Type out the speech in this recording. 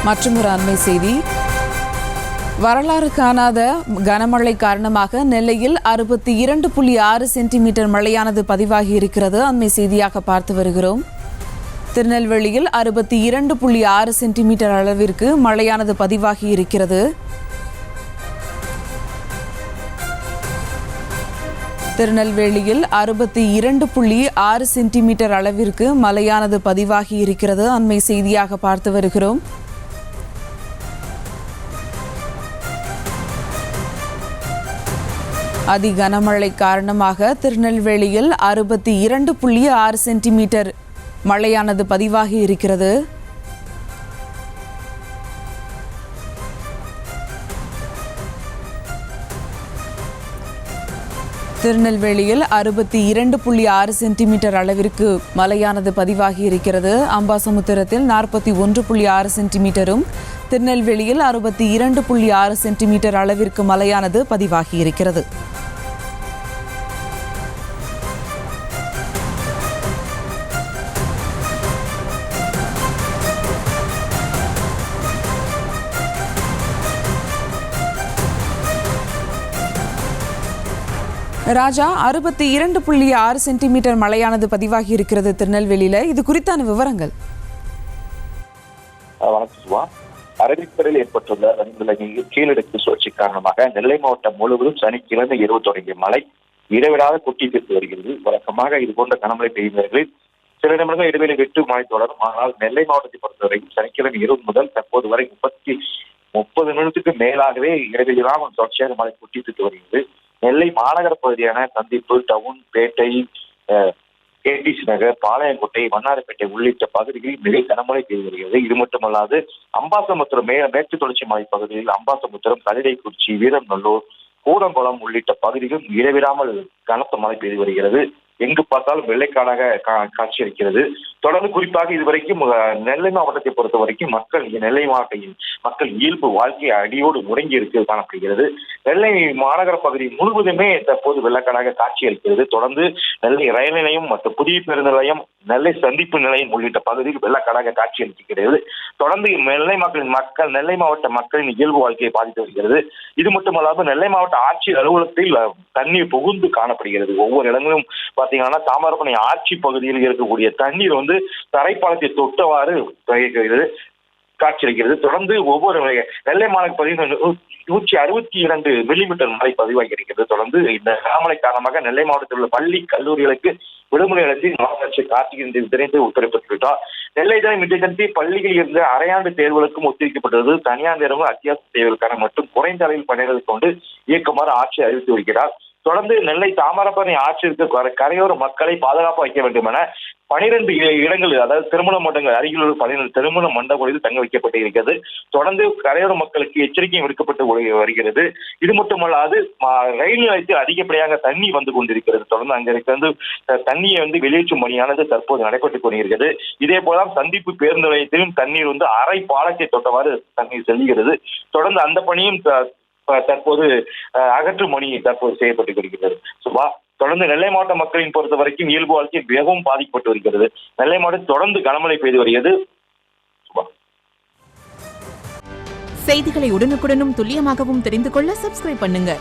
மற்றொரு அண்மை செய்தி. வரலாறு காணாத கனமழை காரணமாக நெல்லையில் 62.6 சென்டிமீட்டர் மழையானது பதிவாகி இருக்கிறது. அண்மை செய்தியாக பார்த்து வருகிறோம். திருநெல்வேலியில் 62.6 சென்டிமீட்டர் அளவிற்கு மழையானது பதிவாகி இருக்கிறது. திருநெல்வேலியில் 62.6 சென்டிமீட்டர் அளவிற்கு மழையானது பதிவாகி இருக்கிறது. அண்மை செய்தியாக பார்த்து வருகிறோம். அதி கனமழை காரணமாக திருநெல்வேலியில் 62.6 சென்டிமீட்டர் மழையானது பதிவாகி இருக்கிறது. திருநெல்வேலியில் 62.6 சென்டிமீட்டர் அளவிற்கு மழையானது பதிவாகி இருக்கிறது. அம்பாசமுத்திரத்தில் 41.6 சென்டிமீட்டரும், திருநெல்வேலியில் 62.6 சென்டிமீட்டர் அளவிற்கு மழையானது பதிவாகி இருக்கிறது. ராஜா, 62.6 சென்டிமீட்டர் மழையானது பதிவாகி இருக்கிறது திருநெல்வேலியில. இது குறித்தான விவரங்கள். வணக்கம் சுபா. அரபிக்கடலில் ஏற்பட்டுள்ள கீழடுக்கு சுழற்சி காரணமாக நெல்லை மாவட்டம் முழுவதும் சனிக்கிழமை இரவு தொடங்கிய மழை இடைவிடாத கொட்டி தீர்த்து வருகிறது. வழக்கமாக இது போன்ற கனமழை பெய்யுவர்களில் சில நிமிடங்கள் இடைவெளி விட்டு மழை தொடரும். ஆனால் நெல்லை மாவட்டத்தை பொறுத்தவரைக்கும் சனிக்கிழமை இரவு முதல் தற்போது வரை 30 நிமிடத்துக்கு மேலாகவே இடைவெளியெல்லாம் தொடர்ச்சியாக மழை கொட்டி தீர்த்து வருகிறது. நெல்லை மாநகர பகுதியான சந்திப்பு, டவுன், பேட்டை, கேடிசி நகர், பாளையங்கோட்டை, வண்ணாரப்பேட்டை உள்ளிட்ட பகுதிகளில் மிக கனமழை பெய்து வருகிறது. இது மட்டுமல்லாது அம்பாசமுத்திரம் மேற்கு தொடர்ச்சி மலை பகுதியில் அம்பாசமுத்திரம், கல்லிடைக்குறிச்சி, வீரநல்லூர், கூடங்குளம் உள்ளிட்ட பகுதிகளும் இடைவிடாமல் கனத்த மழை பெய்து வருகிறது. எங்கு பார்த்தாலும் வெள்ளைக்காடாக காட்சியளிக்கிறது. தொடர்ந்து குறிப்பாக இதுவரைக்கும் நெல்லை மாவட்டத்தை பொறுத்த வரைக்கும் நெல்லை மாவட்டத்தின் மக்கள் இயல்பு வாழ்க்கை அடியோடு முடங்கி இருக்கு காணப்படுகிறது. நெல்லை மாநகர பகுதி முழுவதுமே தற்போது வெள்ளக்காடாக காட்சியளிக்கிறது. தொடர்ந்து நெல்லை ரயில் நிலையம் மற்றும் புதிய பேருந்து நிலையம், நெல்லை சந்திப்பு நிலையம் உள்ளிட்ட பகுதியில் வெள்ளக்காடாக காட்சியளிக்கிறது. தொடர்ந்து நெல்லை மாவட்ட மக்களின் இயல்பு வாழ்க்கையை பாதித்து வருகிறது. இது மட்டுமல்லாமல் நெல்லை மாவட்ட ஆட்சியர் அலுவலகத்தில் தண்ணீர் புகுந்து காணப்படுகிறது. ஒவ்வொரு இடங்களும் பாத்தீங்கன்னா தாமிரபரணி ஆட்சி பகுதியில் இருக்கக்கூடிய தண்ணீர் தரைப்பாலத்தை தொட்டவாறு காட்சியளிக்கிறது. தொடர்ந்து ஒவ்வொரு நெல்லை மாநகர பகுதியில் 162 மில்லிமீட்டர் மழை பதிவாகி இருக்கிறது. தொடர்ந்து இந்த கனமழை காரணமாக நெல்லை மாவட்டத்தில் உள்ள பள்ளி, கல்லூரிகளுக்கு விடுமுறை அளித்து மாவட்ட ஆட்சியர் கார்த்திகேயன் திணைத்து உத்தரவிட்டுவிட்டார். நெல்லை தினம் இன்றைய பள்ளிகளில் இருந்து அரையாண்டு தேர்வுகளுக்கும் ஒத்திவைக்கப்பட்டது. தனியார் தேர்வு, அத்தியாவசிய தேர்வுகளுக்கான மற்றும் குறைந்த அளவில் பணிகளை கொண்டு இயக்குமாறு ஆட்சியர் அறிவித்து வருகிறார். தொடர்ந்து நெல்லை தாமிரபரணி ஆற்றிற்கு கரையோர மக்களை பாதுகாப்பாக வைக்க வேண்டும் என 12 இடங்கள், அதாவது திருமண மண்டபங்கள் அருகில் உள்ள 12 திருமண மண்டபங்களில் தங்க வைக்கப்பட்டு இருக்கிறது. தொடர்ந்து கரையோர மக்களுக்கு எச்சரிக்கையும் விடுக்கப்பட்டு வருகிறது. இது மட்டுமல்லாது ரயில் நிலையத்தில் அதிகப்படியாக தண்ணி வந்து கொண்டிருக்கிறது. தொடர்ந்து அங்கிருந்து தண்ணியை வெளியேற்றும் பணியானது தற்போது நடைபெற்றுக் கொண்டிருக்கிறது. இதே போல சந்திப்பு பேருந்து நிலையத்திலும் தண்ணீர் அரை பாலத்தை தொட்டவாறு தண்ணீர் செல்கிறது. தொடர்ந்து அந்த பணியும் தற்போது அகற்றும் பணி தற்போது செய்யப்பட்டு வருகிறது. சுபா, தொடர்ந்து நெல்லை மாவட்ட மக்களின் பொறுத்த வரைக்கும் இயல்பு வாழ்க்கை மிகவும் பாதிக்கப்பட்டு வருகிறது. நெல்லை மாவட்டம் தொடர்ந்து கனமழை பெய்து வருகிறது. செய்திகளை உடனுக்குடனும் துல்லியமாகவும் தெரிந்து கொள்ள சப்ஸ்கிரைப் பண்ணுங்க.